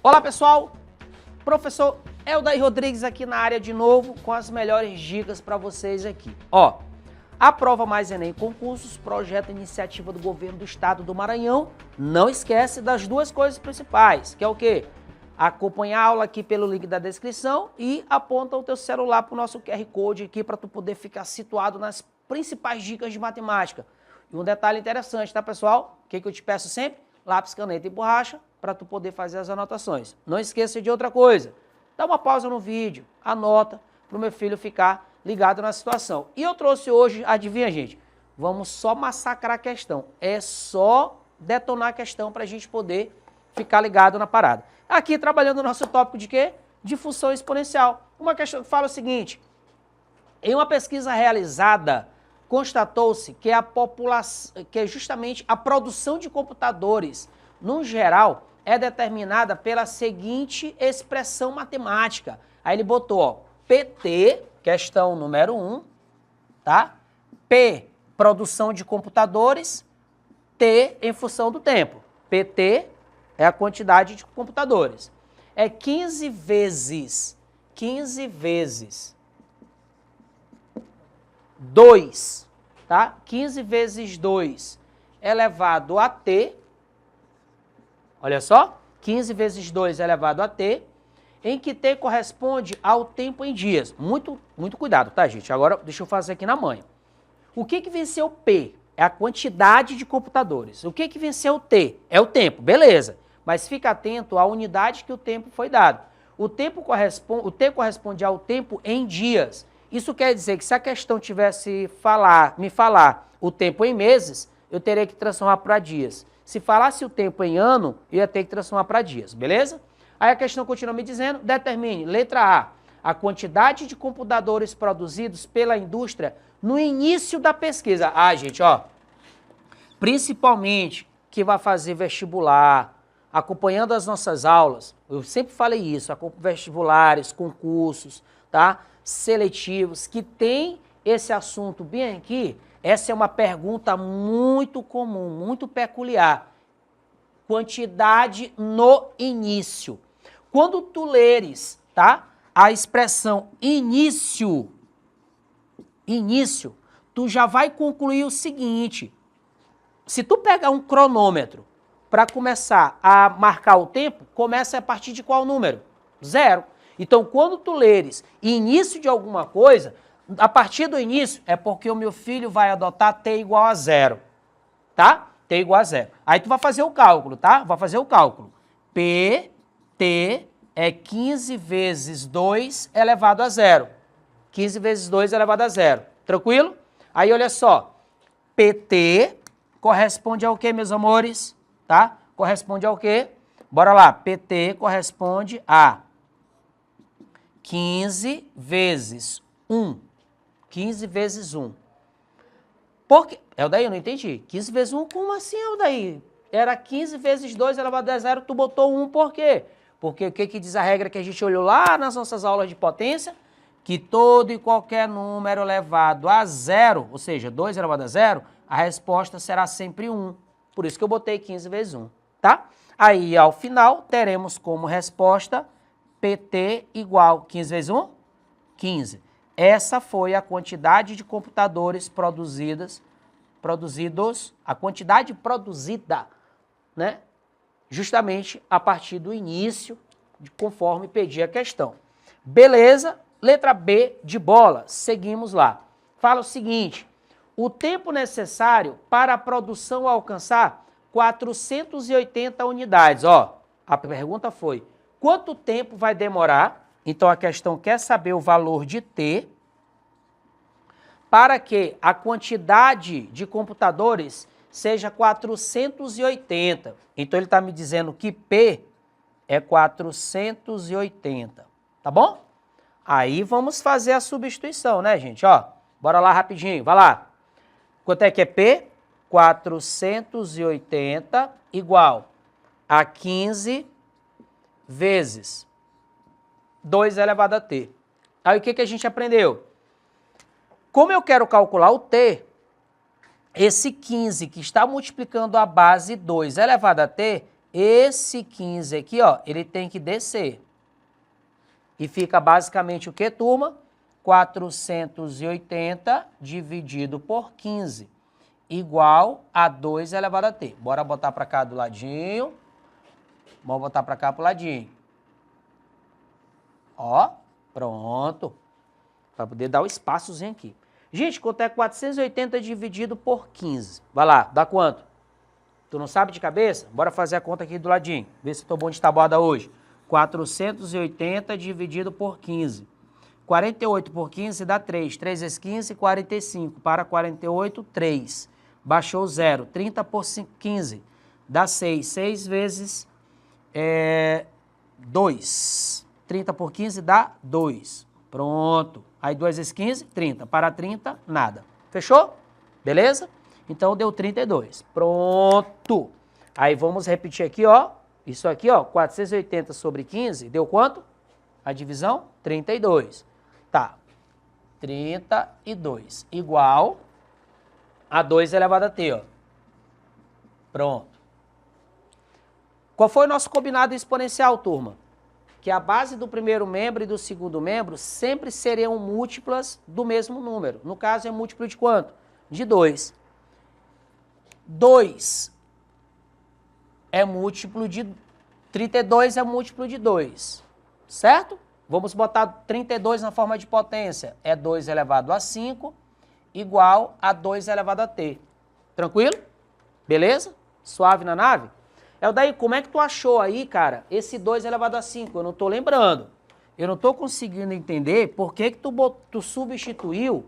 Olá pessoal, professor Eldair Rodrigues aqui na área de novo com as melhores dicas para vocês aqui. Ó, a Prova Mais Enem Concursos, projeto iniciativa do governo do estado do Maranhão, não esquece das duas coisas principais, que é o quê? Acompanhar a aula aqui pelo link da descrição e aponta o teu celular para o nosso QR Code aqui para tu poder ficar situado nas principais dicas de matemática. E um detalhe interessante, tá pessoal? O que eu te peço sempre? Lápis, caneta e borracha para tu poder fazer as anotações. Não esqueça de outra coisa, dá uma pausa no vídeo, anota para o meu filho ficar ligado na situação. E eu trouxe hoje, adivinha gente, vamos só massacrar a questão, é só detonar a questão para a gente poder ficar ligado na parada. Aqui trabalhando o nosso tópico de quê? De função exponencial. Uma questão que fala o seguinte, em uma pesquisa realizada, constatou-se que que justamente a produção de computadores, no geral, é determinada pela seguinte expressão matemática. Aí ele botou, ó, PT, questão número 1, tá? P, produção de computadores, T em função do tempo. PT é a quantidade de computadores. É 15 vezes 2, tá? 15 vezes 2 elevado a T, olha só, 15 vezes 2 elevado a T, em que T corresponde ao tempo em dias. Muito cuidado, tá, gente? Agora, deixa eu fazer aqui na manha. O que venceu P? É a quantidade de computadores. O que venceu T? É o tempo, beleza. Mas fica atento à unidade que o tempo foi dado. O T corresponde ao tempo em dias. Isso quer dizer que se a questão tivesse me falar o tempo em meses, eu teria que transformar para dias. Se falasse o tempo em ano, eu ia ter que transformar para dias, beleza? Aí a questão continua me dizendo, determine, letra a quantidade de computadores produzidos pela indústria no início da pesquisa. Ah, gente, ó, principalmente que vai fazer vestibular, acompanhando as nossas aulas, eu sempre falei isso, vestibulares, concursos, tá? Seletivos, que tem esse assunto bem aqui, essa é uma pergunta muito comum, muito peculiar. Quantidade no início. Quando tu leres, tá, a expressão início, tu já vai concluir o seguinte, se tu pegar um cronômetro para começar a marcar o tempo, começa a partir de qual número? 0. Então, quando tu leres início de alguma coisa, a partir do início é porque o meu filho vai adotar T igual a 0, tá? T igual a 0. Aí tu vai fazer o cálculo, tá? Vai fazer o cálculo. PT é 15 vezes 2 elevado a 0. 15 vezes 2 elevado a 0. Tranquilo? Aí, olha só. PT corresponde ao quê, meus amores? Tá? Corresponde ao quê? Bora lá. PT corresponde a 15 vezes 1. 15 vezes 1. Por quê? Eldair, eu não entendi. 15 vezes 1, como assim, Eldair? Era 15 vezes 2 elevado a 0, tu botou 1, por quê? Porque o que diz a regra que a gente olhou lá nas nossas aulas de potência? Que todo e qualquer número elevado a 0, ou seja, 2 elevado a 0, a resposta será sempre 1. Por isso que eu botei 15 vezes 1, tá? Aí, ao final, teremos como resposta PT igual 15 vezes 1? 15. Essa foi a quantidade de computadores produzidos, a quantidade produzida, né? Justamente a partir do início, conforme pedi a questão. Beleza? Letra B de bola. Seguimos lá. Fala o seguinte, o tempo necessário para a produção alcançar 480 unidades. Ó, a pergunta foi, quanto tempo vai demorar? Então, a questão quer saber o valor de T para que a quantidade de computadores seja 480. Então, ele está me dizendo que P é 480, tá bom? Aí, vamos fazer a substituição, né, gente? Ó, bora lá rapidinho, vai lá. Quanto é que é P? 480 igual a 15 vezes 2 elevado a T. Aí o que a gente aprendeu? Como eu quero calcular o T, esse 15 que está multiplicando a base 2 elevado a T esse 15 aqui, ó, ele tem que descer. E fica basicamente o que, turma? 480 dividido por 15, igual a 2 elevado a t. Bora botar para cá do ladinho. Vamos botar para cá pro ladinho. Ó, pronto. Para poder dar o espaçozinho aqui. Gente, quanto é 480 dividido por 15? Vai lá, dá quanto? Tu não sabe de cabeça? Bora fazer a conta aqui do ladinho. Vê se eu tô bom de tabuada hoje. 480 dividido por 15. 48 por 15 dá 3. 3 vezes 15, 45. Para 48, 3. Baixou 0. 30 por 15 dá 6. 6 vezes 2. 30 por 15 dá 2. Pronto. Aí 2 vezes 15, 30. Para 30, nada. Fechou? Beleza? Então deu 32. Pronto. Aí vamos repetir aqui, ó. Isso aqui, ó, 480 sobre 15, deu quanto? A divisão? 32. Tá. 32 igual a 2 elevado a t, ó. Pronto. Qual foi o nosso combinado exponencial, turma? Que a base do primeiro membro e do segundo membro sempre seriam múltiplas do mesmo número. No caso, é múltiplo de quanto? De 2. 2 é múltiplo de 32 é múltiplo de 2, certo? Vamos botar 32 na forma de potência. É 2 elevado a 5 igual a 2 elevado a t. Tranquilo? Beleza? Suave na nave? Daí, como é que tu achou aí, cara, esse 2 elevado a 5? Eu não tô lembrando. Eu não tô conseguindo entender por que tu substituiu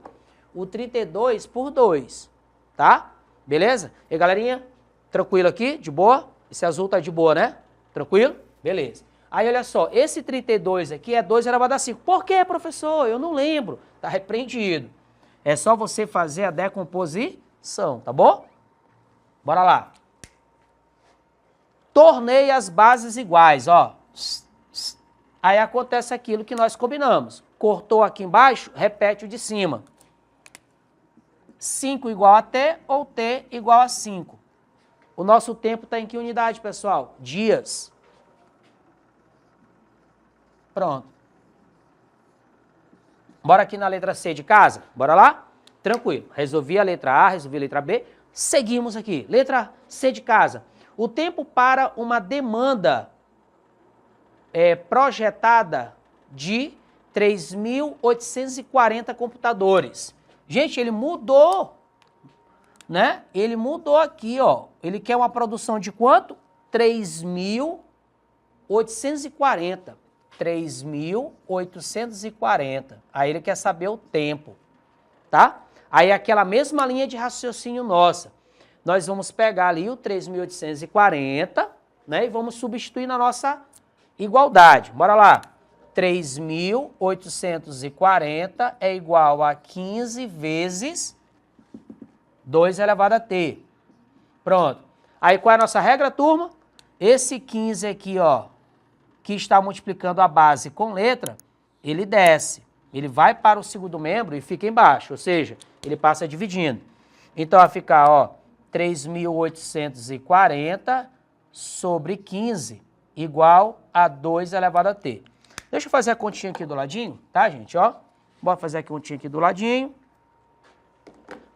o 32 por 2, tá? Beleza? E galerinha, tranquilo aqui? De boa? Esse azul tá de boa, né? Tranquilo? Beleza. Aí, olha só, esse 32 aqui é 2 elevado a 5. Por quê, professor? Eu não lembro. Tá repreendido. É só você fazer a decomposição, tá bom? Bora lá. Tornei as bases iguais, ó. Aí acontece aquilo que nós combinamos. Cortou aqui embaixo, repete o de cima. 5 igual a t ou t igual a 5. O nosso tempo está em que unidade, pessoal? Dias. Pronto. Bora aqui na letra C de casa? Bora lá? Tranquilo. Resolvi a letra A, resolvi a letra B. Seguimos aqui. Letra C de casa. O tempo para uma demanda projetada de 3.840 computadores. Gente, ele mudou, né? Ele mudou aqui, ó. Ele quer uma produção de quanto? 3.840. 3.840. Aí ele quer saber o tempo, tá? Aí aquela mesma linha de raciocínio nossa. Nós vamos pegar ali o 3.840, né? E vamos substituir na nossa igualdade. Bora lá. 3.840 é igual a 15 vezes 2 elevado a t. Pronto. Aí qual é a nossa regra, turma? Esse 15 aqui, ó, que está multiplicando a base com letra, ele desce. Ele vai para o segundo membro e fica embaixo, ou seja, ele passa dividindo. Então vai ficar, ó, 3.840 sobre 15 igual a 2 elevado a t. Deixa eu fazer a continha aqui do ladinho, tá, gente? Ó, bora fazer a continha aqui do ladinho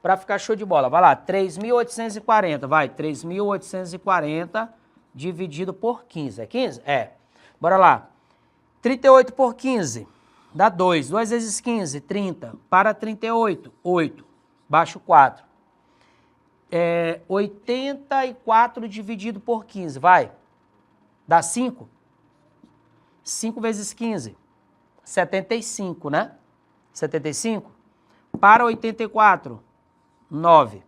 para ficar show de bola. Vai lá, 3.840, vai, 3.840 dividido por 15. É 15? É. Bora lá. 38 por 15 dá 2. 2 vezes 15, 30. Para 38, 8. Baixo 4. 84 dividido por 15, vai. Dá 5. 5 vezes 15, 75, né? 75. Para 84, 9.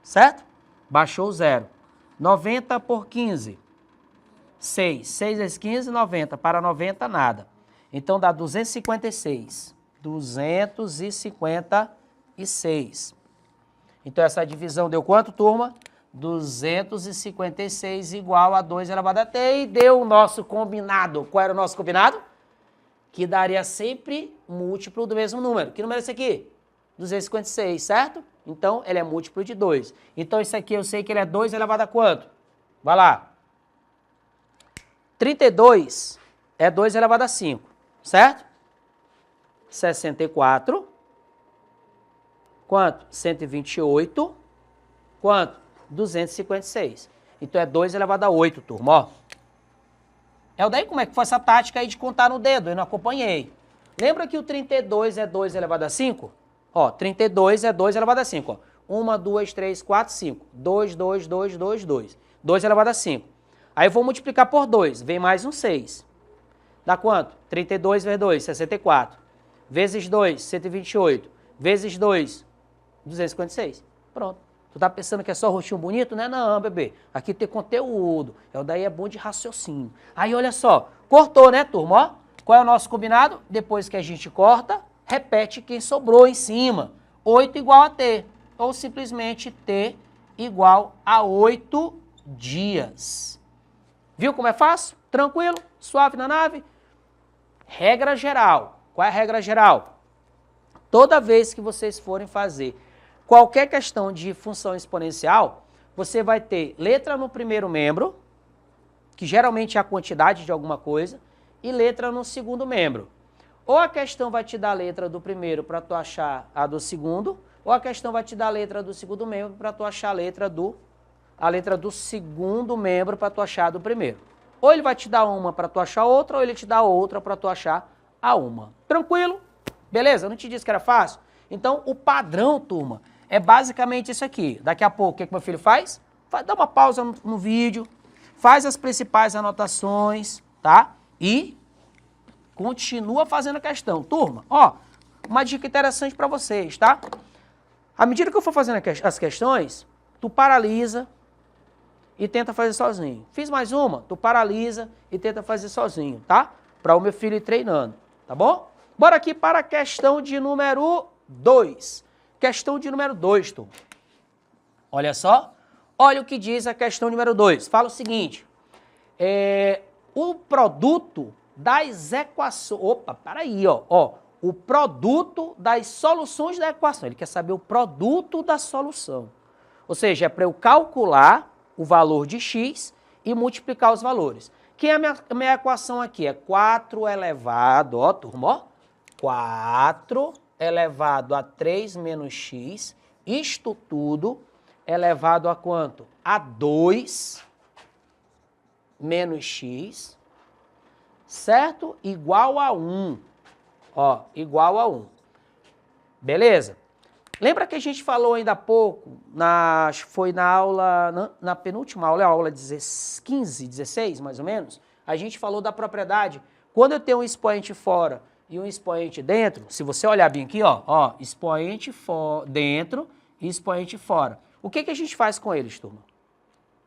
Certo? Baixou 0. 90 por 15, 6. 6 vezes 15, 90. Para 90, nada. Então dá 256. 256. Então essa divisão deu quanto, turma? 256 igual a 2 elevado a t. E deu o nosso combinado. Qual era o nosso combinado? Que daria sempre múltiplo do mesmo número. Que número é esse aqui? 256, certo? Então ele é múltiplo de 2. Então esse aqui eu sei que ele é 2 elevado a quanto? Vai lá. 32 é 2 elevado a 5, certo? 64. Quanto? 128. Quanto? 256. Então é 2 elevado a 8, turma, ó. É daí como é que foi essa tática aí de contar no dedo? Eu não acompanhei. Lembra que o 32 é 2 elevado a 5? Ó, 32 é 2 elevado a 5, ó. 1, 2, 3, 4, 5. 2, 2, 2, 2, 2. 2 elevado a 5. Aí eu vou multiplicar por 2, vem mais um 6. Dá quanto? 32 vezes 2, 64. Vezes 2, 128. Vezes 2, 256. Pronto. Tu tá pensando que é só rostinho bonito, né? Não, bebê. Aqui tem conteúdo. Daí é bom de raciocínio. Aí, olha só. Cortou, né, turma? Ó, qual é o nosso combinado? Depois que a gente corta, repete quem sobrou em cima. 8 igual a T. Ou simplesmente T igual a 8 dias. Viu como é fácil? Tranquilo? Suave na nave? Regra geral. Qual é a regra geral? Toda vez que vocês forem fazer qualquer questão de função exponencial, você vai ter letra no primeiro membro, que geralmente é a quantidade de alguma coisa, e letra no segundo membro. Ou a questão vai te dar a letra do primeiro para tu achar a do segundo, ou a questão vai te dar a letra do segundo membro para tu achar a letra do segundo membro para tu achar a do primeiro. Ou ele vai te dar uma para tu achar outra, ou ele te dá outra para tu achar a uma. Tranquilo? Beleza? Eu não te disse que era fácil? Então, o padrão, turma, é basicamente isso aqui. Daqui a pouco, o que meu filho faz? Dá uma pausa no vídeo, faz as principais anotações, tá? E continua fazendo a questão. Turma, ó, uma dica interessante para vocês, tá? À medida que eu for fazendo as questões, tu paralisa e tenta fazer sozinho. Fiz mais uma, tu paralisa e tenta fazer sozinho, tá? Para o meu filho ir treinando, tá bom? Bora aqui para a questão de número 2. Questão de número 2, turma. Olha só, olha o que diz a questão número 2. Fala o seguinte, o produto das equações... Opa, peraí, ó. O produto das soluções da equação. Ele quer saber o produto da solução. Ou seja, é para eu calcular o valor de x e multiplicar os valores. Que é a minha equação aqui? É 4 elevado, ó, turma, ó. 4 elevado a 3 menos x, isto tudo elevado a quanto? A 2 menos x, certo? Igual a 1. Ó, igual a 1. Beleza? Lembra que a gente falou ainda há pouco, foi na aula, na penúltima aula, a aula 15, 16 mais ou menos, a gente falou da propriedade. Quando eu tenho um expoente fora e um expoente dentro, se você olhar bem aqui, ó, expoente dentro e expoente fora. O que a gente faz com eles, turma?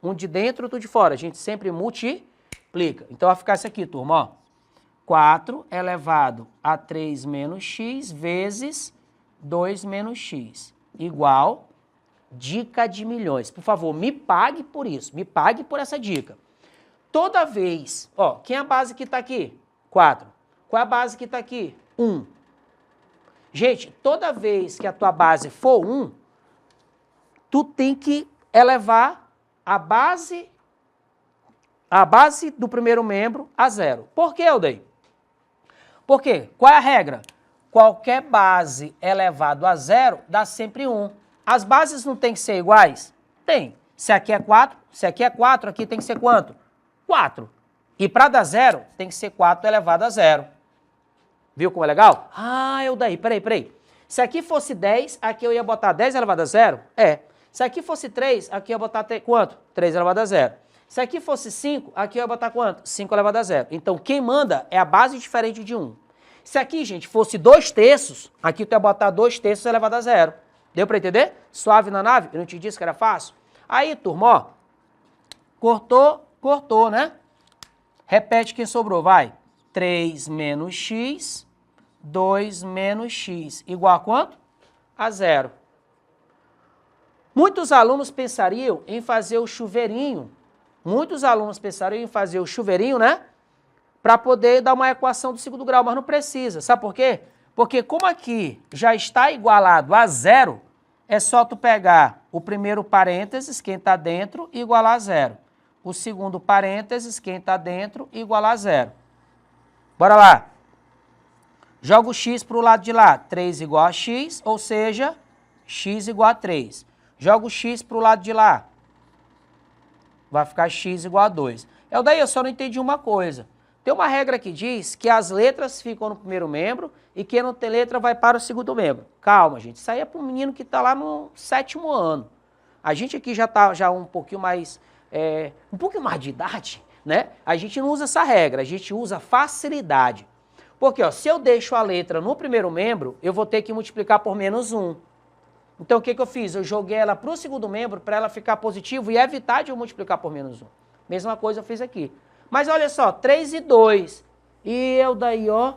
Um de dentro, outro de fora. A gente sempre multiplica. Então vai ficar isso aqui, turma, ó. 4 elevado a 3 menos x vezes 2 menos x, igual, dica de milhões. Por favor, me pague por isso, me pague por essa dica. Toda vez, ó, quem é a base que está aqui? 4. Qual é a base que está aqui? 1. Gente, toda vez que a tua base for 1, tu tem que elevar a base do primeiro membro a 0. Por que, Eudei? Por quê? Qual é a regra? Qualquer base elevado a 0 dá sempre 1. As bases não tem que ser iguais? Tem. Se aqui é 4, aqui tem que ser quanto? 4. E para dar 0, tem que ser 4 elevado a 0. Viu como é legal? Ah, peraí. Se aqui fosse 10, aqui eu ia botar 10 elevado a 0? É. Se aqui fosse 3, aqui eu ia botar quanto? 3 elevado a 0. Se aqui fosse 5, aqui eu ia botar quanto? 5 elevado a 0. Então, quem manda é a base diferente de 1. Se aqui, gente, fosse 2/3, aqui tu ia botar 2/3 elevado a 0. Deu para entender? Suave na nave? Eu não te disse que era fácil? Aí, turma, ó, cortou, né? Repete quem sobrou, vai. 3 menos x, 2 menos x, igual a quanto? A 0. Muitos alunos pensariam em fazer o chuveirinho. Né? Para poder dar uma equação do segundo grau, mas não precisa. Sabe por quê? Porque como aqui já está igualado a 0, é só tu pegar o primeiro parênteses, quem está dentro, e igualar a 0. o segundo parênteses, quem está dentro, igual a zero. Bora lá. Joga o x para o lado de lá, 3 igual a x, ou seja, x igual a 3. Joga o x para o lado de lá, vai ficar x igual a 2. Daí eu só não entendi uma coisa. Tem uma regra que diz que as letras ficam no primeiro membro e quem não tem letra vai para o segundo membro. Calma, gente, isso aí é para um menino que está lá no 7º ano. A gente aqui já está um pouquinho mais de idade, né? A gente não usa essa regra, a gente usa facilidade. Porque, ó, se eu deixo a letra no primeiro membro, eu vou ter que multiplicar por menos 1. Então, o que eu fiz? Eu joguei ela para o segundo membro para ela ficar positivo e evitar de eu multiplicar por menos 1. Mesma coisa eu fiz aqui. Mas olha só, 3 e 2. E eu daí, ó,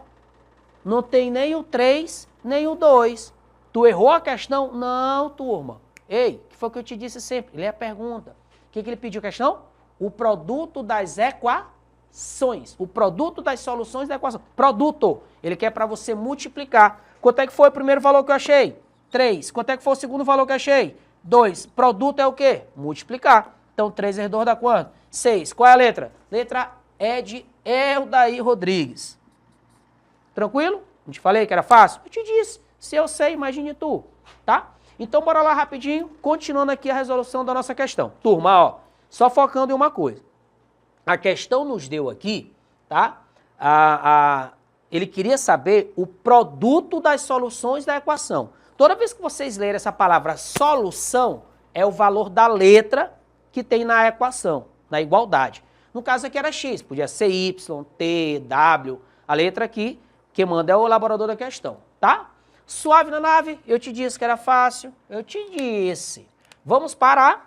não tem nem o 3, nem o 2. Tu errou a questão? Não, turma. Ei, que foi o que eu te disse sempre? Lê a pergunta. O que ele pediu a questão? O produto das equações. O produto das soluções da equação. Produto. Ele quer para você multiplicar. Quanto é que foi o primeiro valor que eu achei? 3. Quanto é que foi o segundo valor que eu achei? 2. Produto é o quê? Multiplicar. Então, 3 vezes 2 dá quanto? 6. Qual é a letra? Letra E de Eldair Rodrigues. Tranquilo? Não te falei que era fácil? Eu te disse. Se eu sei, imagine tu. Tá? Então, bora lá rapidinho, continuando aqui a resolução da nossa questão. Turma, ó, só focando em uma coisa. A questão nos deu aqui, tá? Ele queria saber o produto das soluções da equação. Toda vez que vocês lerem essa palavra solução, é o valor da letra que tem na equação, na igualdade. No caso aqui era x, podia ser y, t, w. A letra aqui, que manda é o elaborador da questão, tá? Suave na nave, eu te disse que era fácil, eu te disse. Vamos para a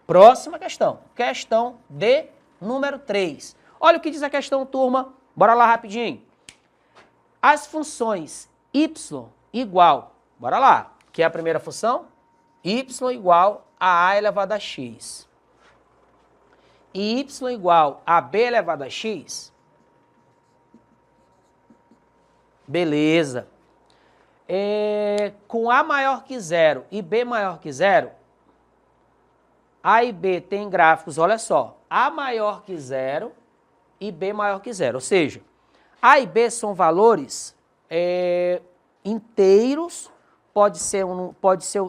próxima questão. Questão de número 3. Olha o que diz a questão, turma. Bora lá rapidinho. As funções y igual, bora lá, que é a primeira função, y igual a elevado a x. E y igual a b elevado a x. Beleza. Com a maior que 0 e b maior que 0, a e b tem gráficos, olha só, a maior que 0 e b maior que 0. Ou seja, a e b são valores inteiros,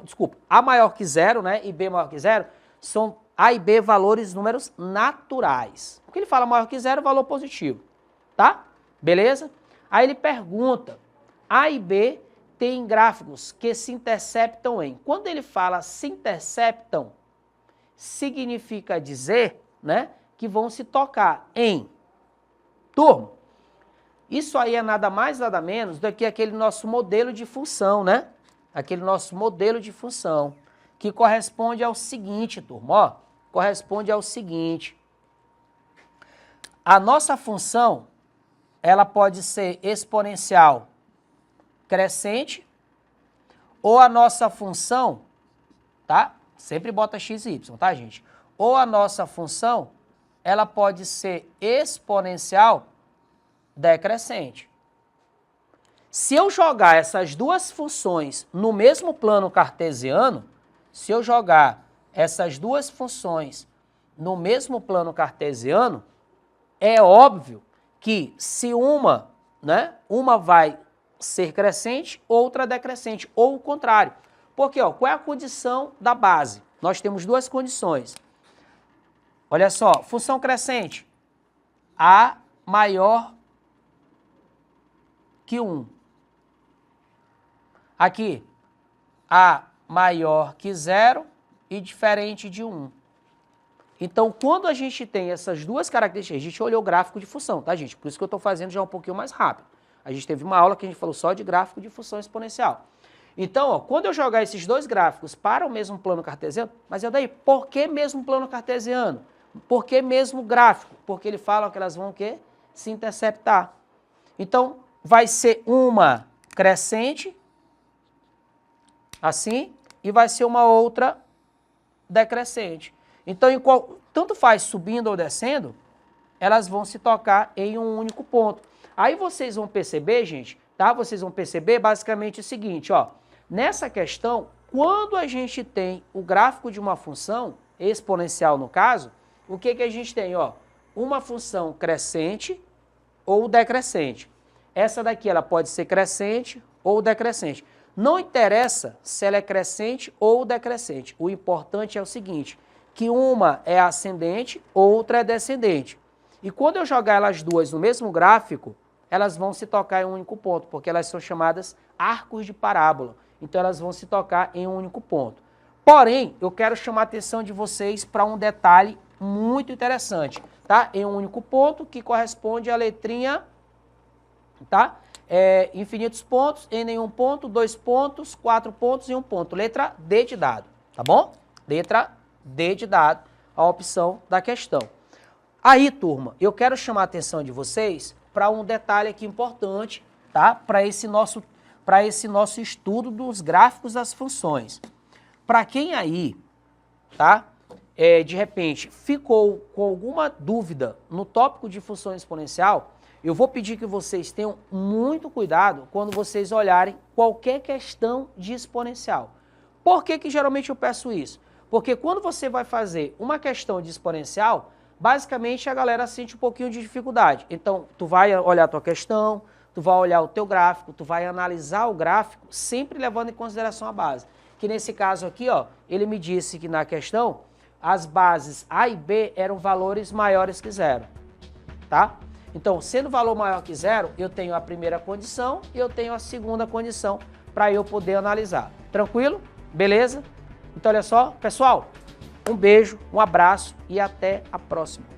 desculpa, a maior que 0, né, e b maior que 0, são a e b valores números naturais. O que ele fala maior que 0, valor positivo, tá? Beleza? Aí ele pergunta, a e b tem gráficos que se interceptam em. Quando ele fala se interceptam, significa dizer, né, que vão se tocar em. Turma, isso aí é nada mais, nada menos do que aquele nosso modelo de função, né? Aquele nosso modelo de função, que corresponde ao seguinte, turma, ó, corresponde ao seguinte. A nossa função, ela pode ser exponencial crescente, ou a nossa função, tá? Sempre bota x e y, tá, gente? Ou a nossa função, ela pode ser exponencial decrescente. Se eu jogar essas duas funções no mesmo plano cartesiano, é óbvio que se uma, né, uma vai ser crescente, outra decrescente, ou o contrário. Porque, ó, qual é a condição da base? Nós temos duas condições. Olha só, função crescente, a maior que 1. Aqui, a maior que 0 e diferente de 1. Então, quando a gente tem essas duas características, a gente olhou o gráfico de função, tá, gente? Por isso que eu estou fazendo já um pouquinho mais rápido. A gente teve uma aula que a gente falou só de gráfico de função exponencial. Então, ó, quando eu jogar esses dois gráficos para o mesmo plano cartesiano, mas eu daí, por que mesmo plano cartesiano? Por que mesmo gráfico? Porque ele fala que elas vão o quê? Se interceptar. Então, vai ser uma crescente, assim, e vai ser uma outra decrescente. Então, tanto faz subindo ou descendo, elas vão se tocar em um único ponto. Aí vocês vão perceber, gente, tá? Vocês vão perceber basicamente o seguinte, ó. Nessa questão, quando a gente tem o gráfico de uma função, exponencial no caso, o que a gente tem? Ó, uma função crescente ou decrescente. Essa daqui ela pode ser crescente ou decrescente. Não interessa se ela é crescente ou decrescente. O importante é o seguinte, que uma é ascendente, outra é descendente. E quando eu jogar elas duas no mesmo gráfico, elas vão se tocar em um único ponto, porque elas são chamadas arcos de parábola. Então elas vão se tocar em um único ponto. Porém, eu quero chamar a atenção de vocês para um detalhe muito interessante, tá? Em um único ponto, que corresponde à letrinha, tá? Infinitos pontos, em nenhum ponto, 2 pontos, 4 pontos e 1 ponto. Letra D de dado, tá bom? Letra D de dado, a opção da questão. Aí, turma, eu quero chamar a atenção de vocês para um detalhe aqui importante, tá? Para esse nosso estudo dos gráficos das funções. Para quem aí, tá? De repente, ficou com alguma dúvida no tópico de função exponencial, eu vou pedir que vocês tenham muito cuidado quando vocês olharem qualquer questão de exponencial. Por que geralmente eu peço isso? Porque quando você vai fazer uma questão de exponencial, basicamente a galera sente um pouquinho de dificuldade. Então, tu vai olhar a tua questão, tu vai olhar o teu gráfico, tu vai analisar o gráfico, sempre levando em consideração a base. Que nesse caso aqui, ó, ele me disse que na questão, as bases A e B eram valores maiores que zero, tá? Então, sendo valor maior que zero, eu tenho a primeira condição e eu tenho a segunda condição para eu poder analisar. Tranquilo? Beleza? Então, olha só, pessoal, um beijo, um abraço e até a próxima.